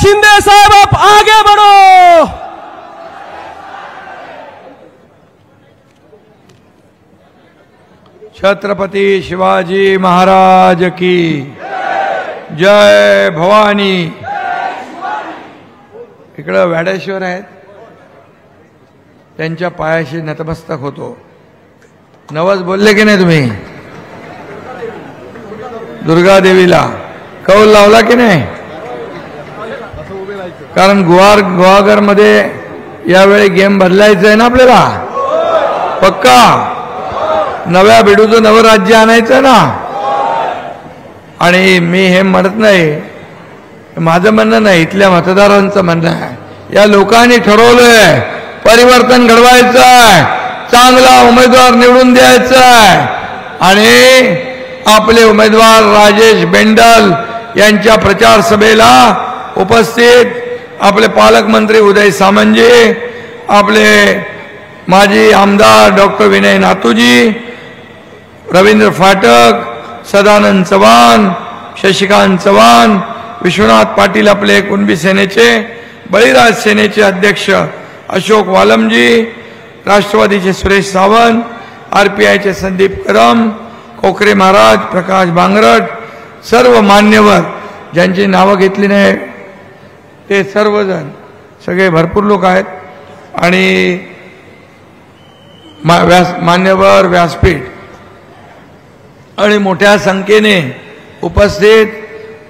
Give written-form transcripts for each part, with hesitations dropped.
शिंदे साहब आप आगे बढ़ो। छत्रपती शिवाजी महाराज की जय भवानी। इकडं वॅडेश्वर आहेत, त्यांच्या पायाशी नतमस्तक होतो। नवस बोलले की नाही तुम्ही? दुर्गा देवीला कौल लावला की नाही? कारण गुहागर मध्ये यावेळी गेम बदलायचं आहे ना आपल्याला, पक्का नव्या बिडूचं नवं राज्य आणायचं ना। आणि मी हे म्हणत नाही, माझं म्हणणं नाही, इथल्या मतदारांचं म्हणणं आहे। या लोकांनी ठरवलंय परिवर्तन घडवायचं आहे, चांगला उमेदवार निवडून द्यायचा आहे। आणि आपले उमेदवार राजेश बेंडल यांच्या प्रचार सभेला उपस्थित आपले पालकमंत्री उदय सामंतजी, आपले माजी आमदार डॉक्टर विनय नातूजी, रवींद्र फाटक, सदानंद चव्हाण, शशिकांत चव्हाण, विश्वनाथ पाटील आपले कुणबी सेनेचे, बळीराज सेनेचे अध्यक्ष अशोक वालमजी, राष्ट्रवादीचे सुरेश सावंत, आरपीआयचे संदीप कदम, कोकरे महाराज, प्रकाश बांगरट, सर्व मान्यवर ज्यांची नावं घेतली नाही ते सर्वजण, सगळे भरपूर लोक आहेत। आणि मान्यवर, व्यासपीठ आणि मोठ्या संख्येने उपस्थित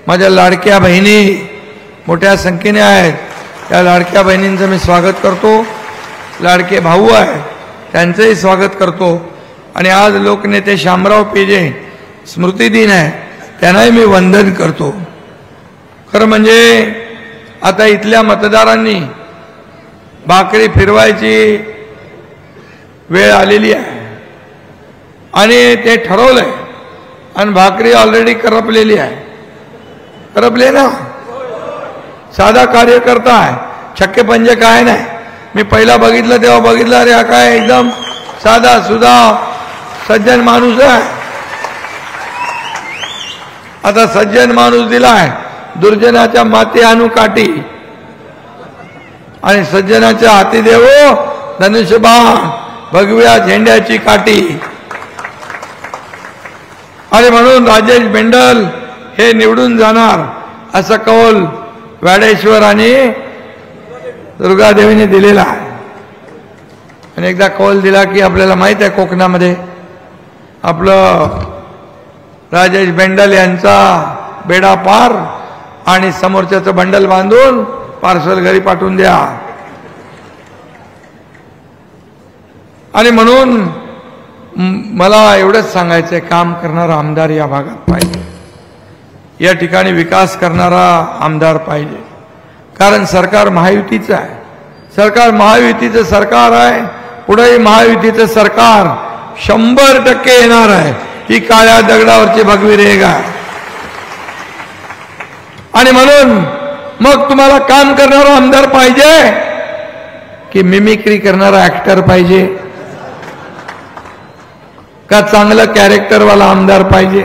माझ्या लाडक्या बहिणी मोठ्या संख्येने आहेत। त्या लाडक्या बहिणींचं मी स्वागत करतो। लाडके भाऊ आहे त्यांचंही स्वागत करतो। आणि आज लोकनेते शामराव पेजे स्मृती दिन आहे, त्यांनाही मी वंदन करतो। खरं म्हणजे आता इथल्या मतदारांनी भाकरी फिरवायची वेळ आलेली आहे आणि ते ठरवलंय। आणि भाकरी ऑलरेडी करपलेली आहे, करपले ना। साधा कार्यकर्ता आहे, छक्के पंजे काय नाही। मी पहिला बघितलं तेव्हा बघितलं, अरे हा काय एकदम साधा सुधा सज्जन माणूस आहे। आता सज्जन माणूस दिलाय, दुर्जनाच्या माती आणू काठी आणि सज्जनाच्या हाती देवो धनुष्यबाण भगव्या झेंड्याची काठी। आणि म्हणून राजेश बेंडल हे निवडून जाणार असा कौल वॅडेश्वर आणि दुर्गादेवीने दिलेला आहे। आणि एकदा कौल दिला की आपल्याला माहित आहे कोकणामध्ये आपलं राजेश बेंडल यांचा बेडा पार आणि समोरच्याचं बंडल बांधून पार्सल घरी पाठवून द्या। आणि म्हणून मला एवढंच सांगायचंय, काम करणारा आमदार या भागात पाहिजे, या ठिकाणी विकास करणारा आमदार पाहिजे। कारण सरकार महायुतीचं आहे, सरकार महायुतीचं सरकार आहे, पुढेही महायुतीचं सरकार 100% येणार आहे। ही काळ्या दगडावरची भगवी रेघ आहे। आणि म्हणून मग तुम्हाला काम करणारा आमदार पाहिजे की मिमिक्री करणारा ऍक्टर पाहिजे का चांगलं कॅरेक्टरवाला आमदार पाहिजे?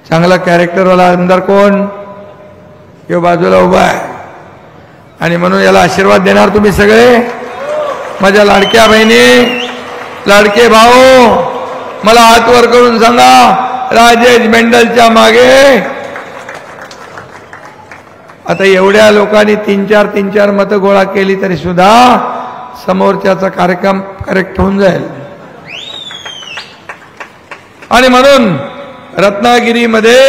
चांगला कॅरेक्टरवाला आमदार कोण? यो बाजूला उभा आहे। आणि म्हणून याला आशीर्वाद देणार तुम्ही सगळे, माझ्या लाडक्या बहिणी, लाडके भाऊ, मला हात वर करून सांगा, राजेश बेंडलच्या मागे आता एवढ्या लोकांनी 3-4 मतं गोळा केली तरी सुद्धा समोरच्याचा कार्यक्रम करेक्ट होऊन जाईल। आणि म्हणून रत्नागिरीमध्ये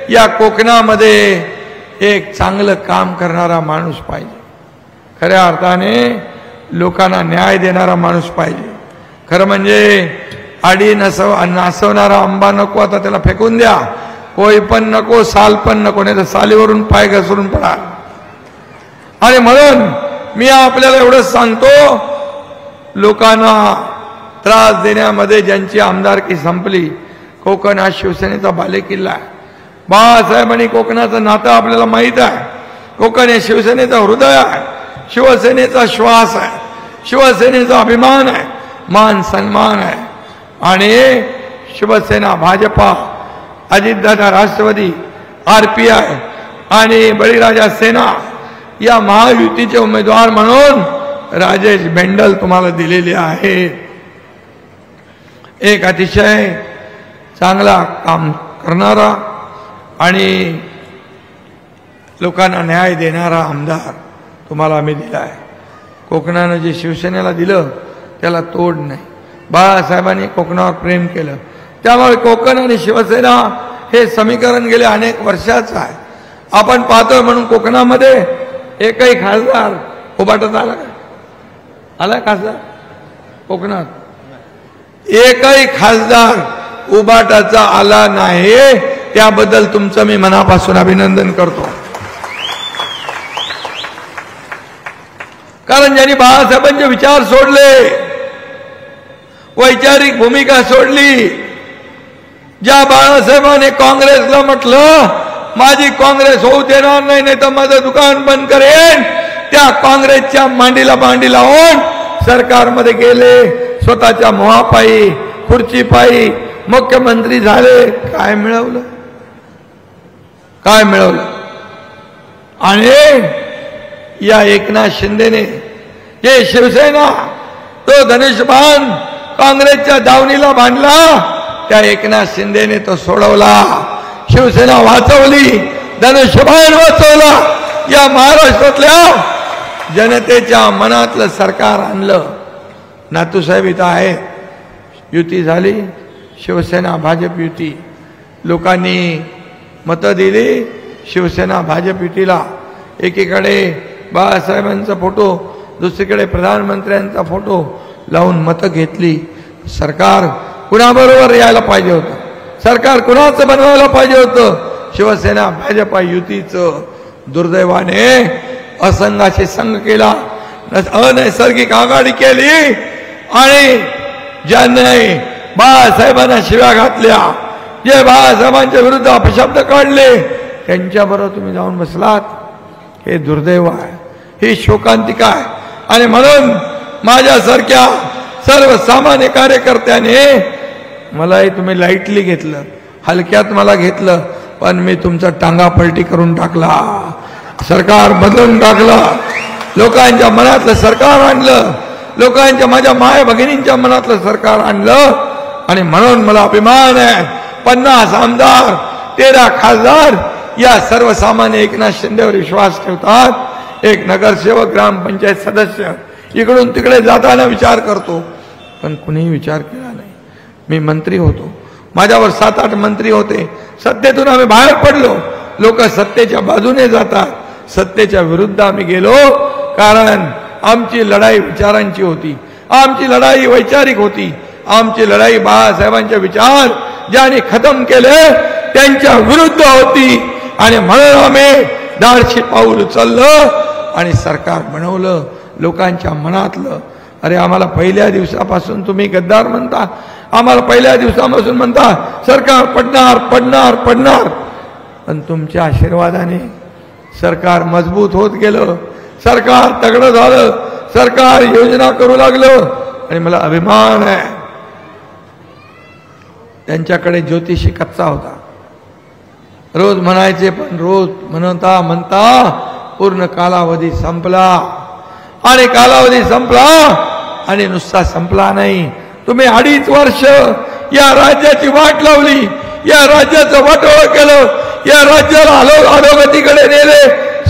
या कोकणामध्ये एक चांगलं काम करणारा माणूस पाहिजे, खऱ्या अर्थाने लोकांना न्याय देणारा माणूस पाहिजे। खरं म्हणजे आडी नासवणारा आंबा नको, आता त्याला फेकून द्या। कोई पण नको, साल पण नको, नाही तर सालीवरून पाय घसरून पडा। आणि म्हणून मी आपल्याला एवढंच सांगतो, लोकांना त्रास देण्यामध्ये ज्यांची आमदारकी संपली, कोकण हा शिवसेनेचा बालेकिल्ला आहे। बाळासाहेब आणि कोकणाचं नातं आपल्याला माहीत आहे। कोकण हे शिवसेनेचा हृदय आहे, शिवसेनेचा श्वास आहे, शिवसेनेचा अभिमान आहे, मान सन्मान आहे। आणि शिवसेना, भाजपा, अजितदादा राष्ट्रवादी, आरपीआय आणि बळीराजा सेना या महायुतीचे उमेदवार म्हणून राजेश बेंडल तुम्हाला दिलेले आहे. एक अतिशय चांगला काम करणारा आणि लोकांना न्याय देणारा आमदार तुम्हाला आम्ही दिला आहे. कोकणानं जे शिवसेनेला दिलं त्याला तोड नाही. बाळासाहेबांनी कोकणावर प्रेम केलं, त्यामुळे कोकण आणि शिवसेना हे समीकरण गेले अनेक वर्षाचं आहे. आपण पाहतोय म्हणून कोकणामध्ये एकही खासदार उभाटत आला का? आला खासदार कोकणात? एकही खासदार उभाटाचा आला नाही. त्याबद्दल तुमचं मी मनापासून अभिनंदन करतो. कारण ज्यांनी बाळासाहेबांचे विचार सोडले, वैचारिक भूमिका सोडली, ज्या बाळासाहेबांनी काँग्रेसला म्हटलं माझी काँग्रेस होऊ देणार नाही, नाही तर माझं दुकान बंद करेन, त्या काँग्रेसच्या मांडीला मांडी लावून सरकारमध्ये गेले, स्वतःच्या मोहापायी खुर्चीपायी मुख्यमंत्री झाले. काय मिळवलं? काय मिळवलं? आणि या एकनाथ शिंदेने जे शिवसेना तो धनुष्यबाण काँग्रेसच्या दावणीला बांधला, त्या एकनाथ शिंदेने तो सोडवला. शिवसेना वाचवली, धनुष्यबाण वाचवला. या महाराष्ट्रातल्या जनतेच्या मनातलं सरकार आणलं. नातूसाहेब इथं आहे, युती झाली, शिवसेना भाजप युती. लोकांनी मतं दिली शिवसेना भाजप युतीला. एकीकडे बाळासाहेबांचा फोटो, दुसरीकडे प्रधानमंत्र्यांचा फोटो लावून मतं घेतली. सरकार कुणाबरोबर यायला पाहिजे होतं? सरकार कुणाचं बनवायला पाहिजे होतं? शिवसेना भाजप युतीचं. दुर्दैवाने असंघाशी संघ केला, अनैसर्गिक आघाडी केली आणि ज्यांनी बाळासाहेबांना शिव्या घातल्या, जे बाळासाहेबांच्या विरुद्ध अपशब्द काढले, त्यांच्याबरोबर तुम्ही जाऊन बसलात. हे दुर्दैव आहे, ही शोकांतिका आहे. आणि म्हणून माझ्यासारख्या सर्वसामान्य कार्यकर्त्याने मलाही तुम्ही लाईटली घेतलं, हलक्यात मला घेतलं, पण मी तुमचा टांगा पलटी करून टाकला, सरकार बदलून टाकलं, लोकांच्या मनातलं सरकार आणलं, लोकांच्या माझ्या माय भगिनींच्या मनातलं सरकार आणलं. आणि म्हणून मला अभिमान आहे, 50 आमदार 13 खासदार या सर्वसामान्य एकनाथ शिंदेवर विश्वास ठेवतात. एक नगरसेवक, ग्रामपंचायत सदस्य इकडून तिकडे जाताना विचार करतो, पण कुणीही विचार केला नाही. मी मंत्री होतो, माझ्यावर 7-8 मंत्री होते. सत्तेतून आम्ही बाहेर पडलो, लोक सत्तेच्या बाजूने जातात, सत्तेच्या विरुद्ध आम्ही गेलो. कारण आमची लढाई विचारांची होती, आमची लढाई वैचारिक होती, आमची लढाई बाळासाहेबांचे विचार ज्यांनी खतम केले त्यांच्या विरुद्ध होती. आणि म्हणून आम्ही धाडसी पाऊल उचललं आणि सरकार बनवलं लोकांच्या मनातलं. अरे आम्हाला पहिल्या दिवसापासून तुम्ही गद्दार म्हणता, आम्हाला पहिल्या दिवसापासून म्हणता सरकार पडणार पडणार पडणार, पण तुमच्या आशीर्वादाने सरकार मजबूत होत गेलं, सरकार तगडं झालं, सरकार योजना करू लागलं. आणि मला अभिमान आहे, त्यांच्याकडे ज्योतिषी कच्चा होता. रोज म्हणायचे, पण रोज म्हणता म्हणता पूर्ण कालावधी संपला. आणि कालावधी संपला आणि नुसता संपला नाही, तुम्ही 2.5 वर्ष या राज्याची वाट लावली, या राज्याचं वाटोळ केलं, या राज्याला अधोगतीकडे नेले,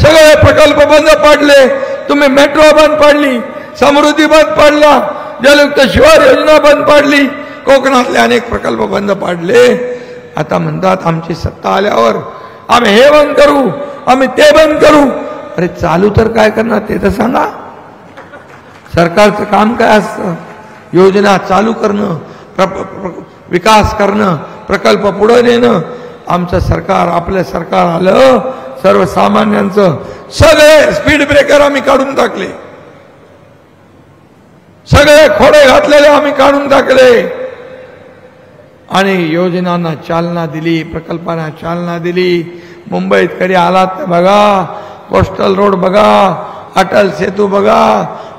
सगळे प्रकल्प बंद पाडले. तुम्ही मेट्रो बंद पाडली, समृद्धी बंद पाडला, जलयुक्त शिवार योजना बंद पाडली, कोकणातले अनेक प्रकल्प बंद पाडले. आता म्हणतात आमची सत्ता आल्यावर आम्ही हे बंद करू, आम्ही ते बंद करू. अरे चालू तर काय करणार ते तर सांगा. सरकारचं काम काय असतं? योजना चालू करणं, विकास करणं, प्रकल्प पुढे नेणं. आमचं सरकार, आपलं सरकार आलं, सर्वसामान्यांचं सगळे स्पीड ब्रेकर आम्ही काढून टाकले, सगळे खोडे घातलेले आम्ही काढून टाकले आणि योजनांना चालना दिली, प्रकल्पांना चालना दिली. मुंबईत कधी आलात तर बघा, कोस्टल रोड बघा, अटल सेतू बघा,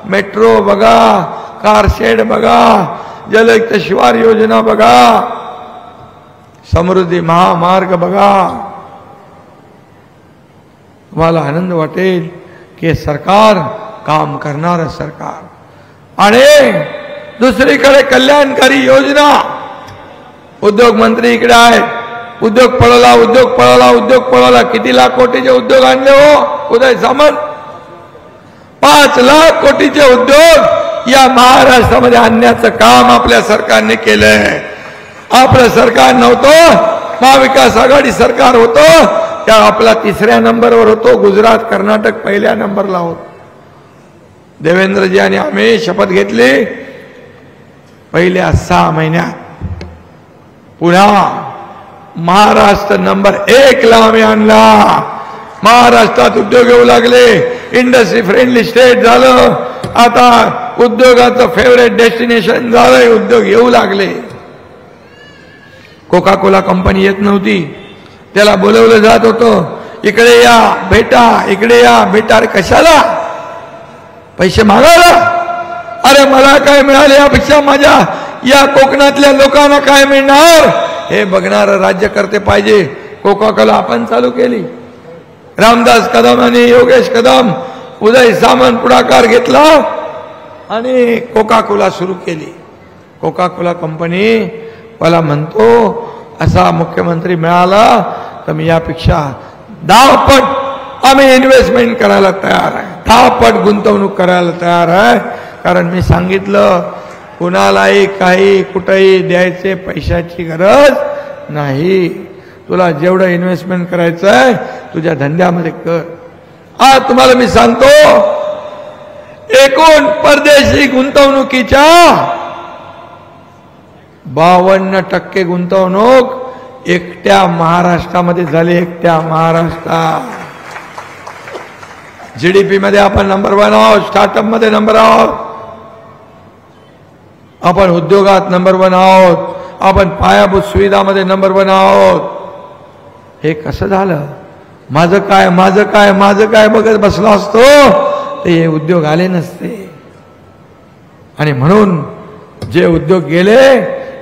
मेट्रो बघा, कार शेड बघा, जलयुक्त शिवार योजना बघा, समृद्धी महामार्ग बघा. तुम्हाला आनंद वाटेल की सरकार काम करणारं सरकार। आणि दुसरीकडे कल्याणकारी योजना, उद्योग मंत्री इकडे आहेत, उद्योग पळवला उद्योग पळवला उद्योग पळवला, किती लाख कोटीचे उद्योग आणले हो उदय सामंत? 5 लाख कोटीचे उद्योग या महाराष्ट्रामध्ये आणण्याचं काम आपल्या सरकारने केलंय। आपलं सरकार नव्हतं, महाविकास आघाडी सरकार होतं, त्या आपला 3ऱ्या नंबरवर होतो, गुजरात कर्नाटक 1ल्या नंबरला होत। देवेंद्रजी आणि आम्ही शपथ घेतली, पहिल्या 6 महिन्यात पुन्हा महाराष्ट्र नंबर 1 ला आम्ही आणला। महाराष्ट्रात उद्योग येऊ लागले, इंडस्ट्री फ्रेंडली स्टेट झालं, आता उद्योगाचं फेवरेट डेस्टिनेशन झालंय, उद्योग येऊ लागले। कोका कोला कंपनी येत नव्हती, त्याला बोलवलं जात होतं, इकडे या भेटा, इकडे या भेटा। अरे कशाला? पैसे मागायला? अरे मला काय मिळाले यापेक्षा माझ्या या कोकणातल्या लोकांना काय मिळणार हे बघणारं राज्यकर्ते पाहिजे। कोका कोला आपण चालू केली, रामदास कदम आणि योगेश कदम, उदय सामंत पुढाकार घेतला आणि कोका कोला सुरू केली। कोका कोला कंपनी मला म्हणतो असा मुख्यमंत्री मिळाला तर मी यापेक्षा 10 पट आम्ही इन्व्हेस्टमेंट करायला तयार आहे, 10 पट गुंतवणूक करायला तयार आहे। कारण मी सांगितलं कुणालाही काही कुठेही द्यायचे पैशाची गरज नाही, तुला जेवढं इन्व्हेस्टमेंट करायचं आहे तुझ्या धंद्यामध्ये कर। आज तुम्हाला मी सांगतो, एकूण परदेशी गुंतवणुकीच्या 52% गुंतवणूक एकट्या महाराष्ट्रामध्ये झाली, एकट्या महाराष्ट्रात। जीडीपी मध्ये आपण नंबर 1 आहोत, स्टार्टअप मध्ये नंबर आहोत, आपण उद्योगात नंबर 1 आहोत, आपण पायाभूत सुविधामध्ये नंबर 1 आहोत। हे कसं झालं? माझं काय माझं काय माझं काय बघत बसलो असतो ते हे उद्योग आले नसते। आणि म्हणून जे उद्योग गेले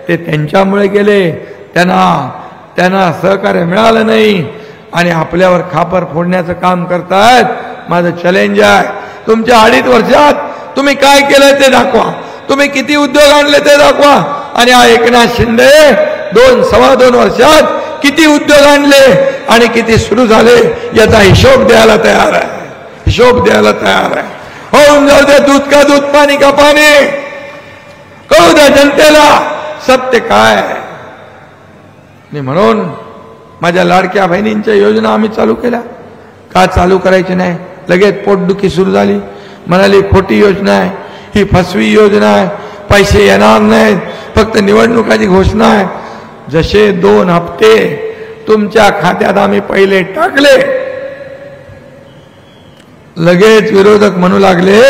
ते त्यांच्यामुळे गेले, त्यांना सहकार्य मिळालं नाही आणि आपल्यावर खापर फोडण्याचं काम करतायत। माझं चॅलेंज आहे, तुमच्या 2.5 वर्षात तुम्ही काय केलं ते दाखवा, तुम्ही किती उद्योग आणले ते दाखवा। आणि हा एकनाथ शिंदे 2-2.25 वर्षात किती उद्योग आणले आणि किती सुरू झाले याचा हिशोब द्यायला तयार आहे, हिशोब द्यायला तयार आहे। होऊन जाऊ दे दूध का दूध, पाणी का पाणी, कळू द्या जनतेला सत्य काय। आणि म्हणून माझ्या लाडक्या बहिणींच्या योजना आम्ही चालू केल्या। का चालू करायची नाही? लगेच पोटदुखी सुरू झाली, म्हणाली खोटी योजना आहे, ही फसवी योजना आहे, पैसे येणार नाहीत, फक्त निवडणुकाची घोषणा आहे। जसे 2 हप्ते तुमच्या खात्यात आम्ही पहिले टाकले, लगेच विरोधक म्हणू लागले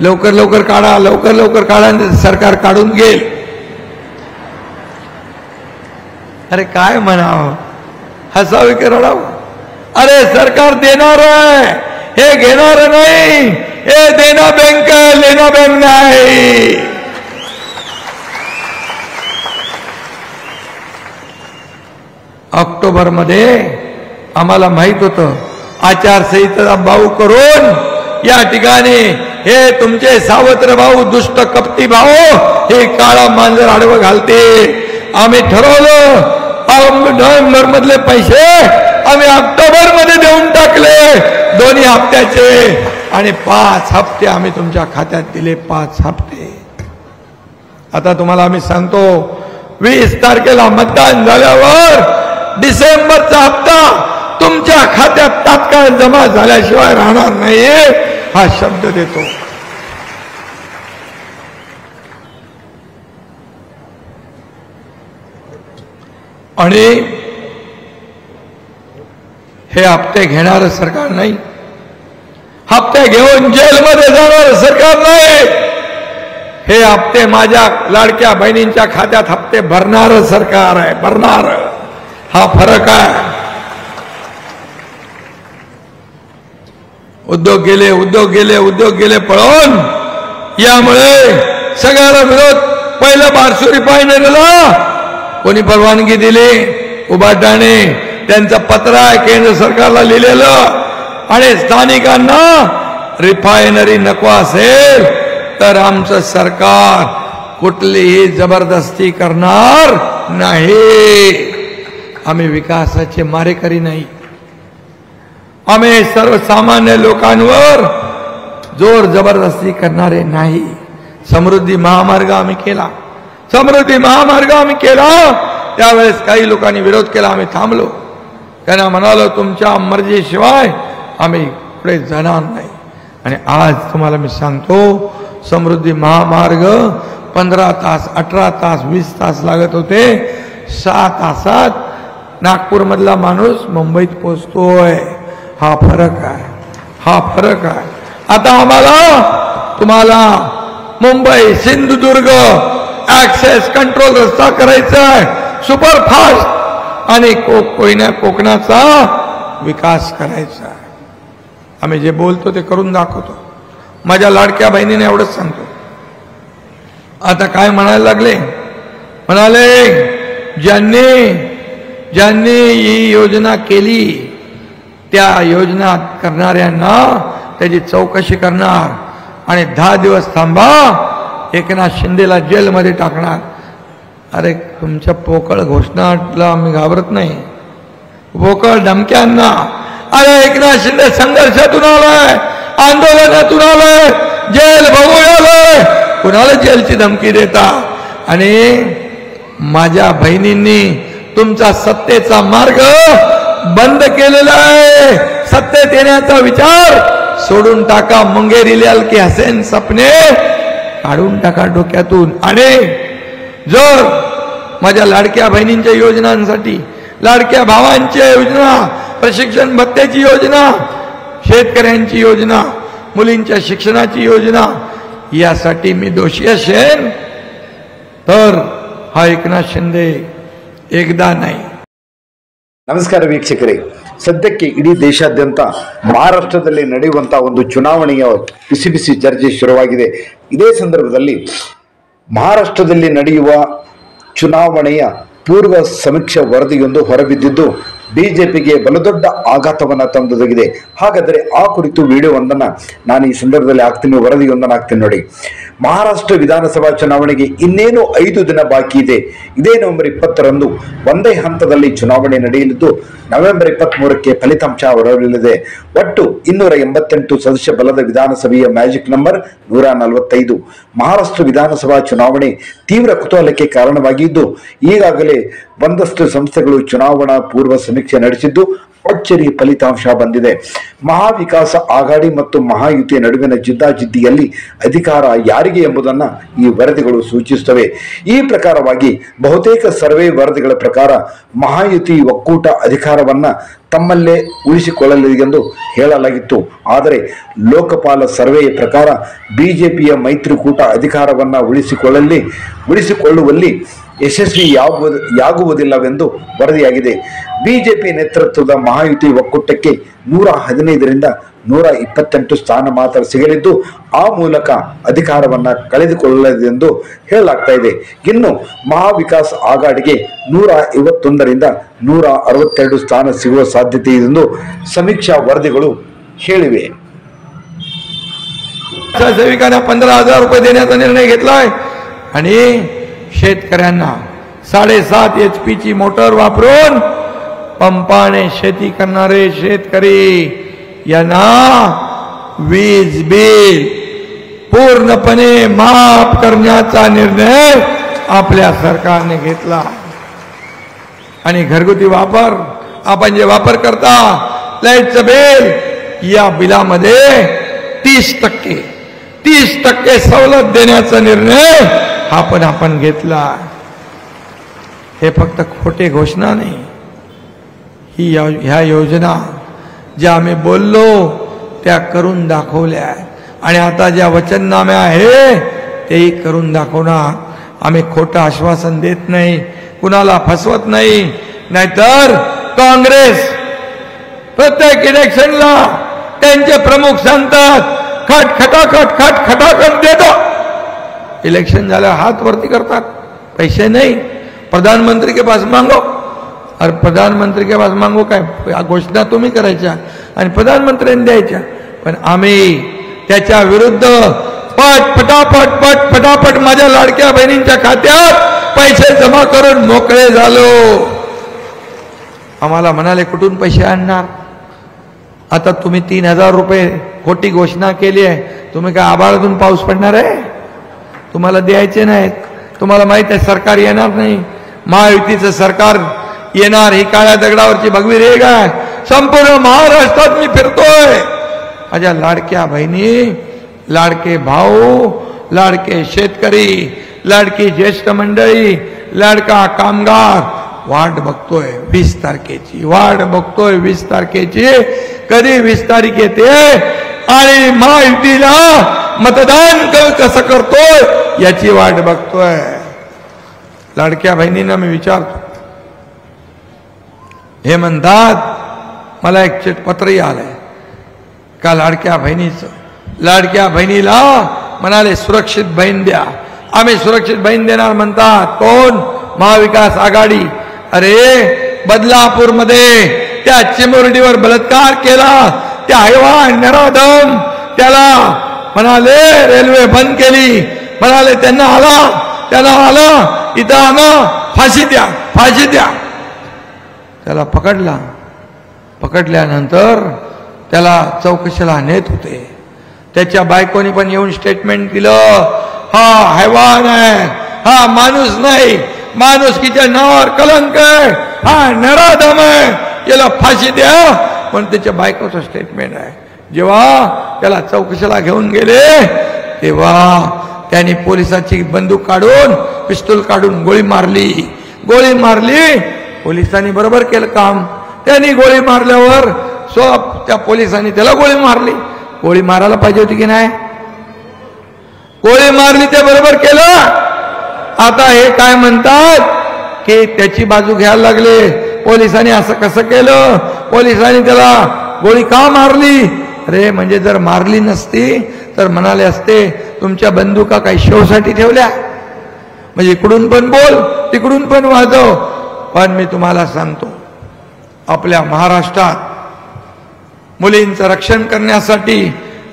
लवकर लवकर काढा, लवकर लवकर काढा, सरकार काढून घेईल। अरे काय म्हणावं, हसावे की रडावं? अरे सरकार देणार आहे, हे घेणार नाही, हे देना बँक आहे, लेना बँक नाही। ऑक्टोबर मध्ये आम्हाला माहित होतं, आचारसंहिता भाऊ करून या ठिकाणी हे तुमचे सावत्र भाऊ, दुष्ट कपटी भाऊ हे काळा मांजर आडवं घालते। आम्ही ठरवलं नोव्हेंबर मधले पैसे आम्ही ऑक्टोबर मध्ये देऊन टाकले, 2 हप्त्याचे, आणि 5 हप्ते आम्ही तुमच्या खात्यात दिले, 5 हप्ते। आता तुम्हाला आम्ही सांगतो, 20 तारखेला मतदान झाल्यावर डिसेंबरचा हप्ता तुमच्या खात्यात तात्काळ जमा झाल्याशिवाय राहणार नाही, हा शब्द देतो। आणि हे हप्ते घेणारं सरकार नाही, हप्ते घेऊन जेलमध्ये जाणारं सरकार नाही, हे हप्ते माझ्या लाडक्या बहिणींच्या खात्यात हप्ते भरणारं सरकार आहे, भरणारं। हा फरक आहे। उद्योग गेले उद्योग गेले उद्योग गेले पळून, यामुळे सगळ्याला विरोध। पहिलं बारसू रिफायनरीला कोणी परवानगी दिली? उबाटाने, त्यांचं पत्र आहे केंद्र सरकारला लिहिलेलं, आणि स्थानिकांना रिफायनरी नको असेल तर आमचं सरकार कुठलीही जबरदस्ती करणार नाही. आम्ही विकासाचे मारेकरी नाही. आम्ही सर्वसामान्य लोकांवर जोर जबरदस्ती करणारे नाही. समृद्धी महामार्ग आम्ही केला. समृद्धी महामार्ग आम्ही केला त्यावेळेस काही लोकांनी विरोध केला. आम्ही थांबलो. त्यांना म्हणालो तुमच्या मर्जीशिवाय आम्ही पुढे जाणार नाही. आणि आज तुम्हाला मी सांगतो समृद्धी महामार्ग 15 तास 18 तास 20 तास लागत होते. 6 तासात नागपूरमधला माणूस मुंबईत पोहोचतोय. हा फरक आहे. हा फरक आहे. आता आम्हाला तुम्हाला मुंबई सिंधुदुर्ग ऍक्सेस कंट्रोल रस्ता करायचा आहे सुपरफास्ट आणि कोकणाचा विकास करायचा आहे. आम्ही जे बोलतो ते करून दाखवतो. माझ्या लाडक्या बहिणीने एवढंच सांगतो. आता काय म्हणायला लागले? म्हणाले ज्यांनी ही योजना केली त्या योजना करणाऱ्यांना त्याची चौकशी करणार आणि 10 दिवस थांबा एकनाथ शिंदेला जेलमध्ये टाकणार. अरे तुमच्या पोकळ घोषणाला आम्ही घाबरत नाही. पोकळ धमक्यांना. अरे एकनाथ शिंदे संघर्षातून आलाय, आंदोलनातून आलाय, जेल बघू आलाय. कुणाला जेलची धमकी देता? आणि माझ्या बहिणींनी तुमचा सत्तेचा मार्ग बंद केलेला आहे. सत्तेत येण्याचा विचार सोडून टाका. मुंगेरी लाल के हसेन सपने काढून टाका डोक्यातून. आणि जर माझ्या लाडक्या बहिणींच्या योजनांसाठी, लाडक्या भावांच्या योजना, प्रशिक्षण भत्त्याची योजना, शेतकऱ्यांची योजना, मुलींच्या शिक्षणाची योजना यासाठी मी दोषी असेन तर हा एकनाथ शिंदे एकदा नाही. ನಮಸ್ಕಾರ ವೀಕ್ಷಕರೇ, ಸದ್ಯಕ್ಕೆ ಇಡೀ ದೇಶಾದ್ಯಂತ ಮಹಾರಾಷ್ಟ್ರದಲ್ಲಿ ನಡೆಯುವಂತಹ ಒಂದು ಚುನಾವಣೆಯ ಬಿಸಿ ಬಿಸಿ ಚರ್ಚೆ ಶುರುವಾಗಿದೆ. ಇದೇ ಸಂದರ್ಭದಲ್ಲಿ ಮಹಾರಾಷ್ಟ್ರದಲ್ಲಿ ನಡೆಯುವ ಚುನಾವಣೆಯ ಪೂರ್ವ ಸಮೀಕ್ಷಾ ವರದಿಯೊಂದು ಹೊರಬಿದ್ದಿದ್ದು ಬಿಜೆಪಿಗೆ ಬಲದೊಡ್ಡ ಆಘಾತವನ್ನ ತಂದೊದಗಿದೆ. ಹಾಗಾದರೆ ಆ ಕುರಿತು ವಿಡಿಯೋವೊಂದನ್ನು ನಾನು ಈ ಸಂದರ್ಭದಲ್ಲಿ ಹಾಕ್ತೀನಿ, ವರದಿಯೊಂದನ್ನು ಹಾಕ್ತೀನಿ ನೋಡಿ. ಮಹಾರಾಷ್ಟ್ರ ವಿಧಾನಸಭಾ ಚುನಾವಣೆಗೆ ಇನ್ನೇನು 5 ದಿನ ಬಾಕಿ ಇದೆ. ಇದೇ ನವೆಂಬರ್ 20ರಂದು ಒಂದೇ ಹಂತದಲ್ಲಿ ಚುನಾವಣೆ ನಡೆಯಲಿದ್ದು ನವೆಂಬರ್ 23ಕ್ಕೆ ಫಲಿತಾಂಶ ಹೊರಬೀಳಲಿದೆ. ಒಟ್ಟು 288 ಸದಸ್ಯ ಬಲದ ವಿಧಾನಸಭೆಯ ಮ್ಯಾಜಿಕ್ ನಂಬರ್ 145. ಮಹಾರಾಷ್ಟ್ರ ವಿಧಾನಸಭಾ ಚುನಾವಣೆ ತೀವ್ರ ಕುತೂಹಲಕ್ಕೆ ಕಾರಣವಾಗಿದ್ದು ಈಗಾಗಲೇ ಒಂದಷ್ಟು ಸಂಸ್ಥೆಗಳು ಚುನಾವಣಾ ಪೂರ್ವ ಸಮೀಕ್ಷೆ ನಡೆಸಿದ್ದು ಅಚ್ಚರಿ ಫಲಿತಾಂಶ ಬಂದಿದೆ. ಮಹಾವಿಕಾಸ ಆಘಾಡಿ ಮತ್ತು ಮಹಾಯುತಿಯ ನಡುವಿನ ಜಿದ್ದಾಜಿದ್ದಿಯಲ್ಲಿ ಅಧಿಕಾರ ಯಾರಿಗೆ ಎಂಬುದನ್ನು ಈ ವರದಿಗಳು ಸೂಚಿಸುತ್ತವೆ. ಈ ಪ್ರಕಾರವಾಗಿ ಬಹುತೇಕ ಸರ್ವೆ ವರದಿಗಳ ಪ್ರಕಾರ ಮಹಾಯುತಿ ಒಕ್ಕೂಟ ಅಧಿಕಾರವನ್ನ ತಮ್ಮಲ್ಲೇ ಉಳಿಸಿಕೊಳ್ಳಲಿದೆ ಎಂದು ಹೇಳಲಾಗಿತ್ತು. ಆದರೆ ಲೋಕಪಾಲ ಸರ್ವೆಯ ಪ್ರಕಾರ ಬಿಜೆಪಿಯ ಮೈತ್ರಿಕೂಟ ಅಧಿಕಾರವನ್ನ ಉಳಿಸಿಕೊಳ್ಳುವಲ್ಲಿ ಯಶಸ್ವಿಯಾಗುವುದಿಲ್ಲವೆಂದು ವರದಿಯಾಗಿದೆ. ಬಿಜೆಪಿ ನೇತೃತ್ವದ ಮಹಾಯುತಿ ಒಕ್ಕೂಟಕ್ಕೆ 115ರಿಂದ 128 ಸ್ಥಾನ ಮಾತ್ರ ಸಿಗಲಿದ್ದು ಆ ಮೂಲಕ ಅಧಿಕಾರವನ್ನ ಕಳೆದುಕೊಳ್ಳಲಿದೆಂದು ಹೇಳಲಾಗ್ತಾ ಇದೆ. ಇನ್ನು ಮಹಾವಿಕಾಸ್ ಆಘಾಡಿಗೆ 151ರಿಂದ 162 ಸ್ಥಾನ ಸಿಗುವ ಸಾಧ್ಯತೆ ಇದೆ ಎಂದು ಸಮೀಕ್ಷಾ ವರದಿಗಳು ಹೇಳಿವೆ. सेविकांना 15,000 रुपये देण्याचा निर्णय घेतलाय आणि शेतकऱ्यांना 7.5 HP ची मोटर वापरून पंपाने शेती करणारे शेतकरी यांना वीज बिल पूर्णपणे माफ करण्याचा निर्णय आपल्या सरकारने घेतला. आणि घरगुती वापर आपण जे वापर करता लाईटचं बिल या बिलामध्ये 30% सवलत देण्याचा निर्णय हा पण आपण घेतला. हे फक्त खोटे घोषणा नाही. ह्या योजना ज्या आम्ही बोललो त्या करून दाखवल्या आणि आता ज्या वचननामे आहे तेही करून दाखवणार. आम्ही खोटं आश्वासन देत नाही, कुणाला फसवत नाही. नाहीतर काँग्रेस प्रत्येक इलेक्शनला त्यांचे प्रमुख सांगतात खटाखट देतो. इलेक्शन झाल्यावर हात वरती करतात, पैसे नहीं, प्रधानमंत्री के पास मांगो. और प्रधानमंत्री के पास मांगो काय घोषणा तुम्ही करायच्या. आणि प्रधानमंत्र्यांनी द्यायच्या. पण आम्ही त्याच्या विरुद्ध फटाफट माझ्या लाडक्या बहिणींच्या खात्यात पैसे जमा करून मोकळे झालो. आम्हाला म्हणाले कुठून पैसे आणणार? आता तुम्ही 3,000 रुपये खोटी घोषणा केली आहे, तुम्ही काय आभाळातून पाऊस पडणार आहे? तुम्हाला द्यायचे नाहीत. तुम्हाला माहित आहे सरकार येणार नाही, महायुतीचं सरकार येणार. ही काळ्या दगडावरची भगवी रेग आहे. संपूर्ण महाराष्ट्रात मी फिरतोय. माझ्या लाडक्या बहिणी, लाडके भाऊ, लाडके शेतकरी, लाडकी ज्येष्ठ मंडळी, लाडका कामगार वाट बघतोय 20 तारखेची, वाट बघतोय 20 तारखेची. कधी 20 तारीख येते आणि महायुतीला मतदान कसं करतोय याची वाट बघतोय. लाडक्या बहिणींना मी विचारतो, हे म्हणतात मला एक चिठपत्रही आलंय का लाडक्या बहिणीचं. लाडक्या बहिणीला म्हणाले सुरक्षित बहीण द्या. आम्ही सुरक्षित बहीण देणार म्हणतात. कोण? महाविकास आघाडी. अरे बदलापूरमध्ये त्या चिमुरडीवर बलात्कार केला, त्या हैवान नराधम त्याला म्हणाले रेल्वे बंद केली, म्हणाले त्यांना आला इथं आणा, फाशी द्या, फाशी द्या. त्याला पकडल्यानंतर त्याला चौकशीला नेत होते. त्याच्या बायकोनी पण येऊन स्टेटमेंट दिलं, हा हैवान आहे, हा माणूस नाही, माणुसकीच्या नावावर कलंक आहे, हा नराधम आहे, याला फाशी द्या. पण त्याच्या बायकोचं स्टेटमेंट आहे. जेव्हा त्याला चौकशीला घेऊन गेले तेव्हा त्यांनी पोलिसाची बंदूक काढून, पिस्तूल काढून गोळी मारली. पोलिसांनी बरोबर केलं काम. त्यांनी गोळी मारल्यावर त्या पोलिसांनी त्याला गोळी मारली. गोळी मारायला पाहिजे होती की नाही? गोळी मारली ते बरोबर केलं. आता हे काय म्हणतात की त्याची बाजू घ्यायला लागले. पोलिसांनी असं कसं केलं, पोलिसांनी त्याला गोळी का मारली? अरे म्हणजे जर मारली नसती तर म्हणाले असते तुमच्या बंदुका काही शोसाठी ठेवल्या, म्हणजे इकडून पण बोल तिकडून पण वाजव. पण मी तुम्हाला सांगतो, आपल्या महाराष्ट्रात मुलींचं रक्षण करण्यासाठी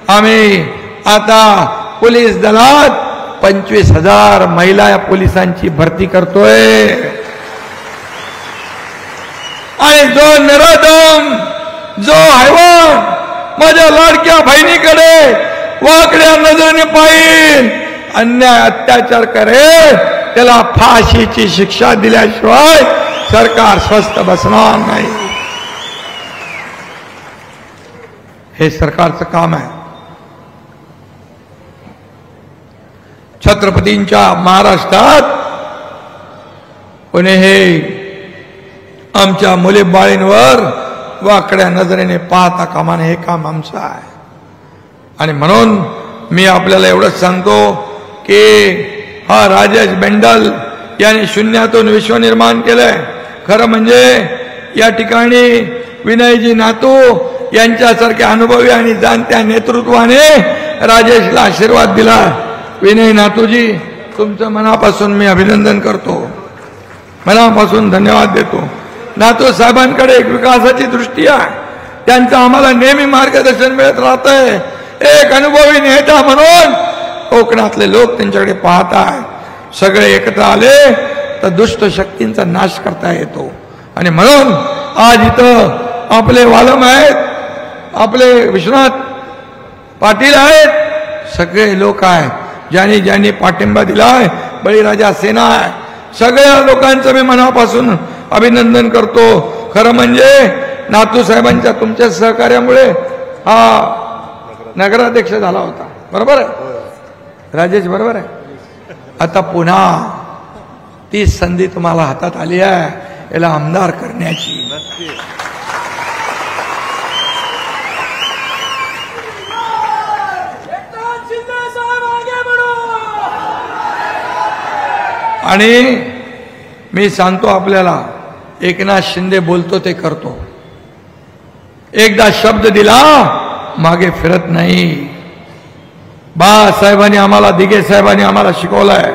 आम्ही आता पोलीस दलात 25,000 महिला पोलिसांची भरती करतोय. आणि जो नराधम, जो हैवान माझ्या लाडक्या बहिणीकडे वाकड्या नजरेने पाहिल, अन्याय अत्याचार करेल, त्याला फाशीची शिक्षा दिल्याशिवाय सरकार स्वस्थ बसणार नाही. हे सरकारचं काम आहे. छत्रपतींच्या महाराष्ट्रात कोणी हे आमच्या मुली बाळींवर वाकड्या नजरेने पाहता कामा नये. हे काम आमचं आहे. आणि म्हणून मी आपल्याला एवढंच सांगतो की हा राजेश बेंडल यांनी शून्यातून विश्व निर्माण केलंय. खरं म्हणजे या ठिकाणी विनयजी नातू यांच्यासारख्या अनुभवी आणि जाणत्या नेतृत्वाने राजेशला आशीर्वाद दिला. विनय नातूजी, तुमचं मनापासून मी अभिनंदन करतो, मनापासून धन्यवाद देतो. नातू साहेबांकडे एक विकासाची दृष्टी आहे. त्यांचं आम्हाला नेहमी मार्गदर्शन मिळत राहतंय. एक अनुभवी नेता म्हणून कोकणातले लोक त्यांच्याकडे पाहत आहेत. सगळे एकत्र आले तर दुष्ट शक्तींचा नाश करता येतो. आणि म्हणून आज इथं आपले वालम आहेत, आपले विश्वनाथ पाटील आहेत, सगळे लोक आहेत ज्यांनी ज्यांनी पाठिंबा दिलाय. बळीराजा सेना आहे. सगळ्या लोकांचं मी मनापासून अभिनंदन करतो. खरं म्हणजे नातू साहेबांच्या तुमच्या सहकार्यामुळे हा नगराध्यक्ष झाला होता. बरोबर आहे राजेश? बरोबर आहे. आता पुन्हा ती संधी तुम्हाला हातात आली आहे याला आमदार करण्याची. आणि मी सांगतो आपल्याला, एकनाथ शिंदे बोलतो ते करतो. एकदा शब्द दिला मागे फिरत नाही. बाळासाहेबांनी आम्हाला, दिघे साहेबांनी आम्हाला शिकवलंय,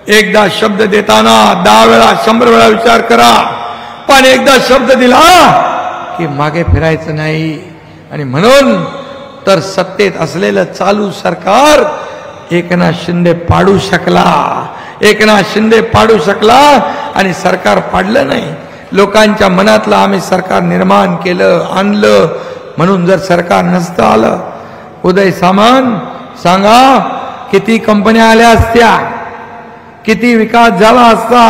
एकदा शब्द देताना 10 वेळा 100 वेळा विचार करा. पण एकदा शब्द दिला की मागे फिरायचं नाही. आणि म्हणून तर सत्तेत असलेलं चालू सरकार एकनाथ शिंदे पाडू शकला, एकनाथ शिंदे पाडू शकला आणि सरकार पाडलं नाही. लोकांच्या मनातलं आम्ही सरकार निर्माण केलं, आणलं. म्हणून जर सरकार नसतं आलं, उदय सामंत सांगा किती कंपन्या आल्या असत्या, किती विकास झाला असता,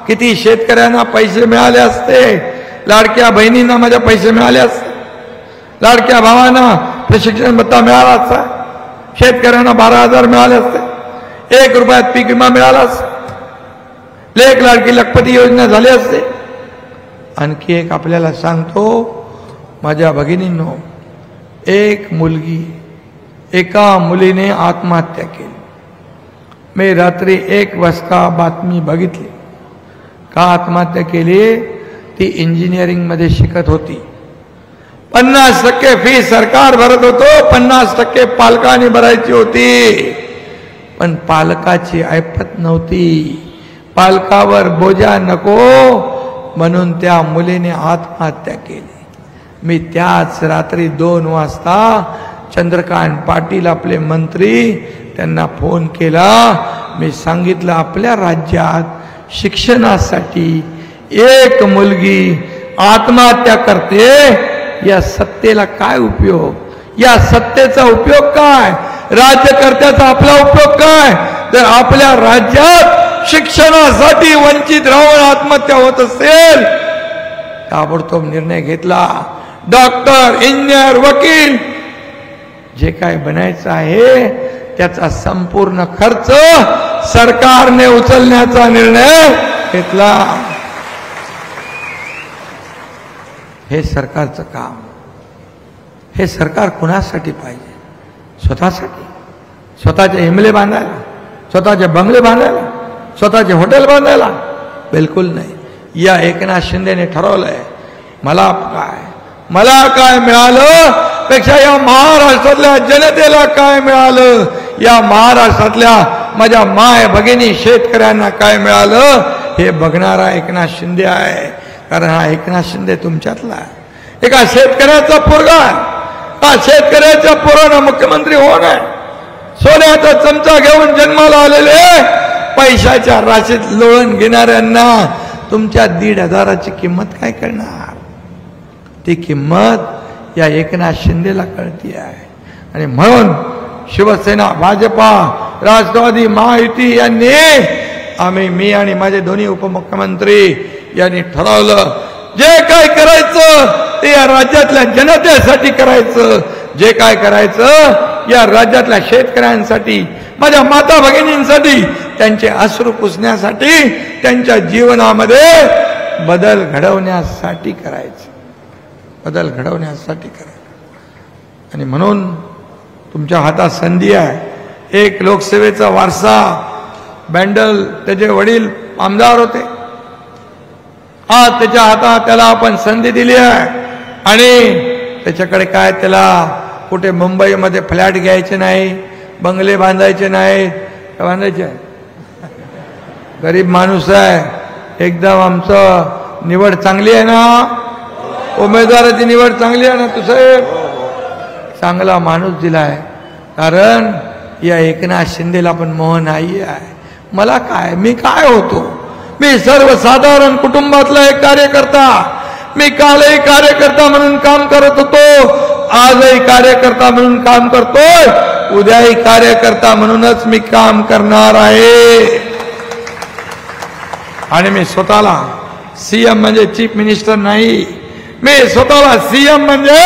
किती शेतकऱ्यांना पैसे मिळाले असते, लाडक्या बहिणींना माझ्या पैसे मिळाले असते, लाडक्या भावांना प्रशिक्षण भत्ता मिळाला असता, शेतकऱ्यांना 12,000 मिळाले असते, 1 रुपयात पीक विमा मिळाला असता, लेक लाडकी लखपती योजना झाली असते. आणखी एक आपल्याला सांगतो माझ्या भगिनींनो, एक मुलगी, एका मुलीने आत्महत्या केली. मी रात्री 1 वाजता बातमी बघितली. का आत्महत्या केली? ती इंजिनिअरिंगमध्ये शिकत होती. 50% फी सरकार भरत होतो, 50% पालकांनी भरायची होती. पण पालकाची ऐपत नव्हती, पालकावर बोजा नको म्हणून त्या मुलीने आत्महत्या केली. मी त्याच रात्री 2 वाजता चंद्रकांत पाटील आपले मंत्री, त्यांना फोन केला. मी सांगितलं आपल्या राज्यात शिक्षणासाठी एक मुलगी आत्महत्या करते, या सत्तेला काय उपयोग? या सत्तेचा उपयोग काय? राज्यकर्त्याचा आपला उपयोग काय? जर आपल्या राज्यात शिक्षणासाठी वंचित राहून आत्महत्या होत असेल, ताबडतोब निर्णय घेतला. डॉक्टर, इंजिनियर, वकील जे काय बनायचं आहे त्याचा संपूर्ण खर्च सरकारने उचलण्याचा निर्णय घेतला. हे सरकारचं काम. हे सरकार कुणासाठी पाहिजे? स्वतःसाठी? स्वतःचे हिमले बांधायला, स्वतःचे बंगले बांधायला, स्वतःचे हॉटेल बांधायला? बिलकुल नाही. या एकनाथ शिंदेने ठरवलंय मला काय मिळालं पेक्षा या महाराष्ट्रातल्या जनतेला काय मिळालं, या महाराष्ट्रातल्या माझ्या माय भगिनी शेतकऱ्यांना काय मिळालं हे बघणारा एकनाथ शिंदे आहे. कारण हा एकनाथ शिंदे तुमच्यातला आहे. एका शेतकऱ्याचा पोरगा, हा शेतकऱ्याच्या पोरानं मुख्यमंत्री होणार. सोन्याचा चमचा घेऊन जन्माला आलेले पैशाच्या राशीत लोळण घेणाऱ्यांना तुमच्या 1,500ची किंमत काय करणार? ती किंमत या एकनाथ शिंदेला कळती आहे. आणि म्हणून शिवसेना, भाजपा, राष्ट्रवादी, महायुती यांनी मी आणि माझे दोन्ही उपमुख्यमंत्री यांनी ठरवलं जे काय करायचं ते या राज्यातल्या जनतेसाठी करायचं. जे काय करायचं या राज्यातल्या शेतकऱ्यांसाठी, माझ्या माता भगिनींसाठी, त्यांचे अश्रू पुसण्यासाठी, त्यांच्या जीवनामध्ये बदल घडवण्यासाठी करायचं. बदल घडवण्यासाठी करायचं. आणि म्हणून तुमच्या हातात संधी आहे. एक लोकसेवेचा वारसा, बँडल त्याचे वडील आमदार होते. आज त्याच्या हातात त्याला आपण संधी दिली आहे. आणि त्याच्याकडे काय, त्याला कुठे मुंबईमध्ये फ्लॅट घ्यायचे नाही, बंगले बांधायचे नाहीत. काय बांधायचे? गरीब माणूस आहे. एकदम आमचं निवड चांगली आहे ना, उमेदवाराची निवड चांगली आहे ना. तुझं चांगला माणूस दिलाय. कारण या एकनाथ शिंदेला पण मोह नाही आहे. मला काय, मी काय होतो? मी सर्वसाधारण कुटुंबातला एक कार्यकर्ता. मी कालही कार्यकर्ता म्हणून काम करत होतो, आजही कार्यकर्ता म्हणून काम करतोय, उद्याही कार्यकर्ता म्हणूनच मी काम करणार आहे. आणि मी स्वतःला सीएम म्हणजे चीफ मिनिस्टर नाही, मी स्वतःला सीएम म्हणजे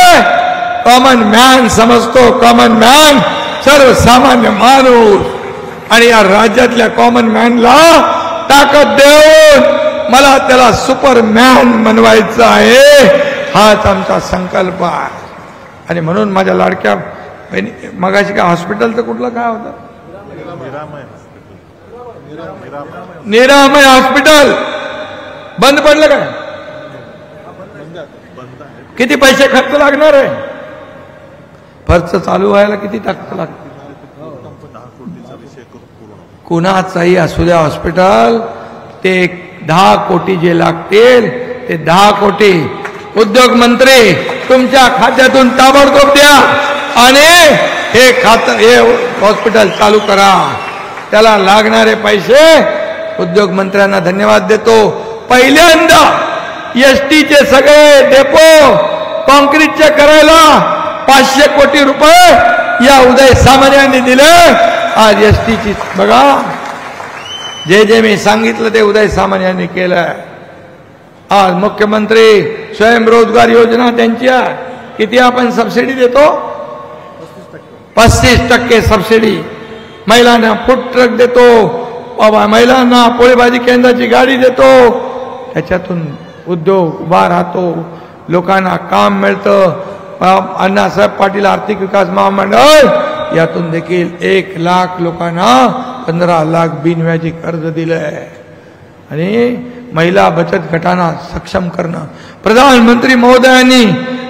कॉमन मॅन समजतो. कॉमन मॅन, सर्वसामान्य माणूस. आणि या राज्यातल्या कॉमन मॅनला ताकद देऊन मला त्याला सुपरमॅन बनवायचं आहे. हाच आमचा संकल्प आहे. आणि म्हणून माझ्या लाडक्या मगाशी काय हॉस्पिटलचं कुठलं काय होतं, निरामय हॉस्पिटल बंद पडलं काय? किती पैसे खर्च लागणार आहे? खर्च चालू व्हायला किती ताकद लागते? कुणाचाही असू द्या हॉस्पिटल, ते 10 कोटी जे लागतील ते 10 कोटी उद्योग मंत्री तुमच्या खात्यातून ताबडतोब द्या आणि हे हॉस्पिटल चालू करा. त्याला लागणारे पैसे उद्योग मंत्र्यांना धन्यवाद देतो. पहिल्यांदा एसटीचे सगळे डेपो कॉन्क्रीटचे करायला 500 कोटी रुपये या उदय सामंत यांनी दिले. आज एसटीची बघा, जे मी सांगितलं ते उदय सामंत यांनी केलं. आज मुख्यमंत्री स्वयंरोजगार योजना त्यांची आहे. किती आपण सबसिडी देतो? 35% सबसिडी. महिलांना फूड ट्रक देतो, महिलांना पोळीभाजी केंद्राची गाडी देतो. त्याच्यातून उद्योग उभा राहतो, लोकांना काम मिळतं. अण्णासाहेब पाटील आर्थिक विकास महामंडळ यातून देखील 1 लाख लोकांना 15 लाख बिनव्याजी कर्ज दिलंय. आणि महिला बचत गटांना सक्षम करणं. प्रधानमंत्री महोदयांनी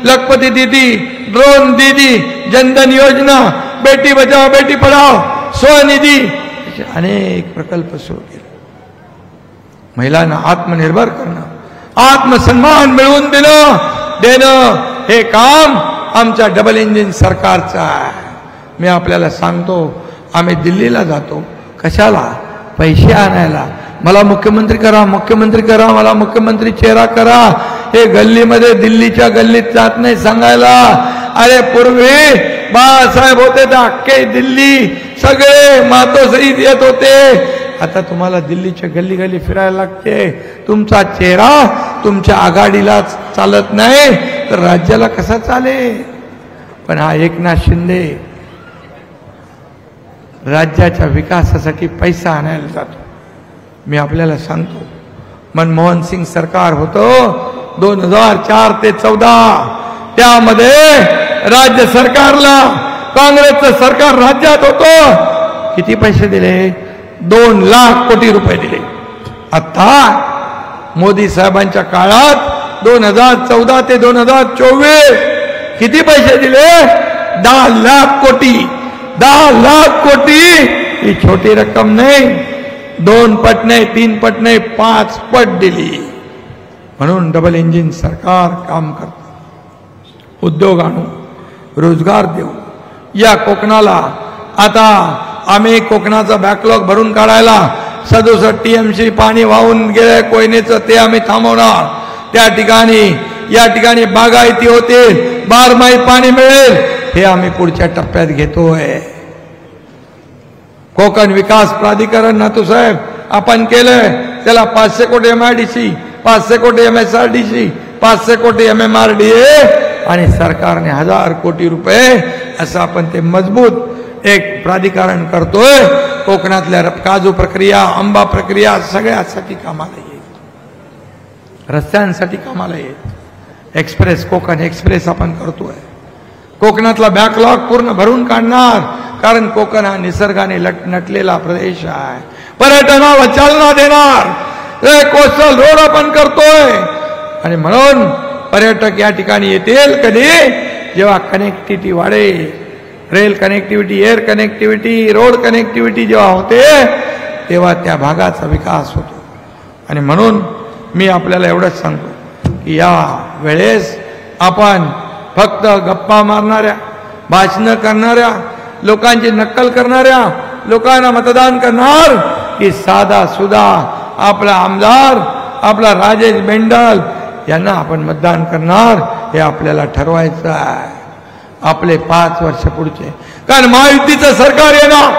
लखपती दीदी, ड्रोन दीदी, जनधन योजना, बेटी बचाओ बेटी पढाओ, स्वनिधी असे अनेक प्रकल्प सुरू केले. महिलांना आत्मनिर्भर करणं, आत्मसन्मान मिळवून देणं हे काम आमच्या डबल इंजिन सरकारचं आहे. मी आपल्याला सांगतो, आम्ही दिल्लीला जातो कशाला? पैसे आणायला. मला मुख्यमंत्री करा, मुख्यमंत्री करा, मला मुख्यमंत्री चेहरा करा. हे गल्लीमध्ये दिल्लीच्या गल्लीत जात नाही सांगायला. अरे पूर्वी बाळासाहेब होते तर अख्खे दिल्ली सगळे मातोश्रीत येत होते. आता तुम्हाला दिल्लीच्या गल्ली गल्ली फिरायला लागते. तुमचा चेहरा तुमच्या आघाडीला चालत नाही तर राज्याला कसा चालेल? पण हा एकनाथ शिंदे राज्याच्या विकासासाठी पैसा आणायला जातो. मी आपल्याला सांगतो, मनमोहन सिंग सरकार होतं 2004 ते 14, त्यामध्ये राज्य सरकारला काँग्रेसचं सरकार राज्यात होतं. किती पैसे दिले? 2 लाख कोटी रुपये दिले. आता मोदी साहेबांच्या काळात 2014 ते 2024 किती पैसे दिले? 10 लाख कोटी. 10 लाख कोटी ही छोटी रक्कम नाही. 2 पट नाही, 3 पट नाही, 5 पट दिली. म्हणून डबल इंजिन सरकार काम करतं. उद्योग आणू, रोजगार देऊ. या कोकणाला आता आम्ही कोकणाचा बॅकलॉग भरून काढायला 67 TMC पाणी वाहून गेले कोयनेचं, ते आम्ही थांबवणार. त्या ठिकाणी या ठिकाणी बागायती होतील, 12माही पाणी मिळेल. हे आम्ही पुढच्या टप्प्यात घेतोय. कोकण विकास प्राधिकरण नातूसाहेब आपण केलंय. त्याला 500 कोटी MIDC, 500 कोटी MSRDC, 500 कोटी MMRDA आणि सरकारने 1000 कोटी रुपये असं आपण ते मजबूत एक प्राधिकरण करतोय. कोकणातल्या काजू प्रक्रिया, आंबा प्रक्रिया सगळ्यासाठी कामाला येईल. रस्त्यांसाठी कामाला येईल. एक्सप्रेस, कोकण एक्सप्रेस आपण करतोय. कोकणातला बॅकलॉग पूर्ण भरून काढणार. कारण कोकण हा निसर्गाने नटलेला प्रदेश आहे. पर्यटनाला चालना देणार. कोस्टल रोड आपण करतोय आणि म्हणून पर्यटक या ठिकाणी येतील कधी? जेव्हा कनेक्टिव्हिटी वाढेल. Rail connectivity, air connectivity, road connectivity जेव्हा होते तेव्हा त्या भागाचा विकास होतो. आणि म्हणून मी आपल्याला एवढंच सांगतो की या वेळेस आपण फक्त गप्पा मारणाऱ्या, भाषणं करणाऱ्या, लोकांची नक्कल करणाऱ्या लोकांना मतदान करणार की साधा सुधा आपला आमदार, आपला राजेश मेंडल यांना आपण मतदान करणार? हे आपल्याला ठरवायचं आहे. आपले 5 वर्ष पुढचे. कारण महायुतीचं सरकार येणार,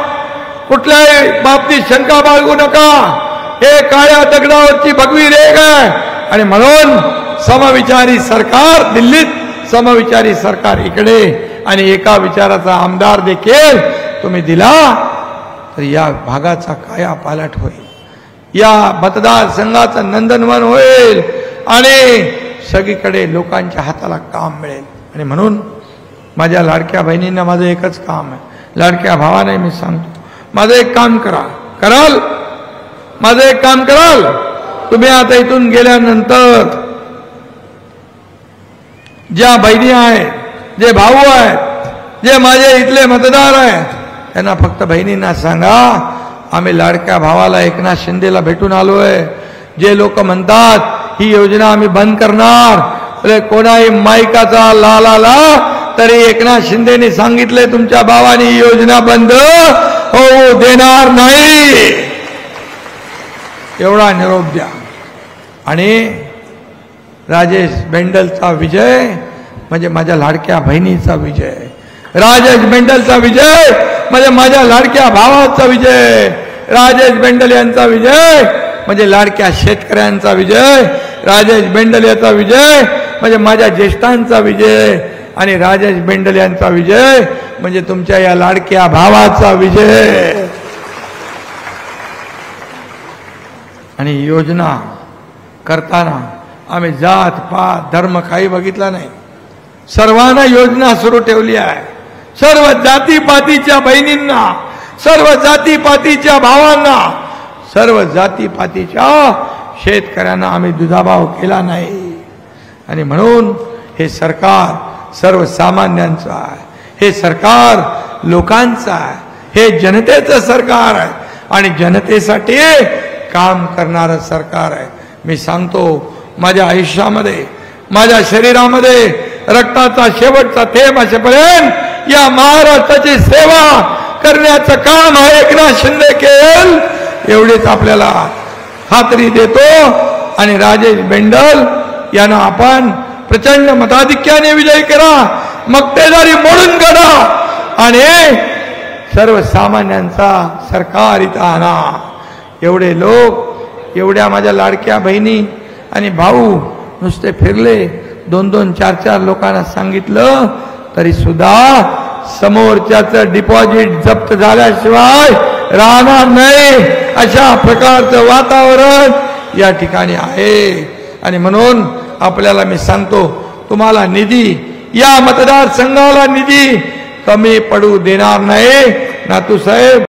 कुठल्याही बाबतीत शंका बाळगू नका. हे काळ्या दगडावरची भगवी रेघ आहे. आणि म्हणून समविचारी सरकार दिल्लीत, समविचारी सरकार इकडे, आणि एका विचाराचा आमदार देखील तुम्ही दिला तर या भागाचा काया पालट होईल. या मतदारसंघाचं नंदनवन होईल आणि सगळीकडे लोकांच्या हाताला काम मिळेल. आणि म्हणून माझ्या लाडक्या बहिणींना माझं एकच काम आहे. लाडक्या भावाने मी सांगतो, माझं एक काम कराल, माझं एक काम कराल. तुम्ही आता इथून गेल्यानंतर ज्या बहिणी आहेत, जे भाऊ आहेत, जे माझे इथले मतदार आहेत, त्यांना फक्त बहिणींना सांगा आम्ही लाडक्या भावाला एकनाथ शिंदेला भेटून आलोय. जे लोक म्हणतात ही योजना आम्ही बंद करणार, कोणाही माईकाचा लाला तरी एकनाथ शिंदेने सांगितले तुमच्या भावानी योजना बंद होऊ देणार नाही, एवढा निरोप द्या. आणि राजेश बेंडलचा विजय म्हणजे माझ्या लाडक्या बहिणीचा विजय, राजेश बेंडलचा विजय म्हणजे माझ्या लाडक्या भावाचा विजय, राजेश बेंडल यांचा विजय म्हणजे लाडक्या शेतकऱ्यांचा विजय, राजेश बेंडल यांचा विजय म्हणजे माझ्या ज्येष्ठांचा विजय, आणि राजेश बेंडल यांचा विजय म्हणजे तुमच्या या लाडक्या भावाचा विजय. आणि योजना करताना आम्ही जात पात धर्म काही बघितला नाही, सर्वांना योजना सुरू ठेवली आहे. सर्व जातीपातीच्या बहिणींना, सर्व जातीपातीच्या भावांना, सर्व जातीपातीच्या शेतकऱ्यांना आम्ही दुजाभाव केला नाही. आणि म्हणून हे सरकार सर्वसामान्यांचं आहे, हे सरकार लोकांचं आहे, हे जनतेचं सरकार आहे आणि जनतेसाठी काम करणारं सरकार आहे. मी सांगतो, माझ्या आयुष्यामध्ये, माझ्या शरीरामध्ये रक्ताचा शेवटचा थेंब असेपर्यंत या महाराष्ट्राची सेवा करण्याचं काम हा एकनाथ शिंदे केल, एवढीच आपल्याला खात्री देतो. आणि राजेश बेंडल यांना आपण प्रचंड मताधिक्याने विजय करा, मक्तेदारी मोडून काढा आणि सर्वसामान्यांचा सरकार इथं आणा. एवढे लोक, एवढ्या माझ्या लाडक्या बहिणी आणि भाऊ नुसते फिरले, 2-2, 4-4 लोकांना सांगितलं तरी सुद्धा समोरच्याचं डिपॉझिट जप्त झाल्याशिवाय राहणार नाही, अशा प्रकारचं वातावरण या ठिकाणी आहे. आणि म्हणून आपल्याला मी सांगतो, तुम्हाला निधी, या मतदारसंघाला निधी कमी पडू देणार नाही. नातू साहेब,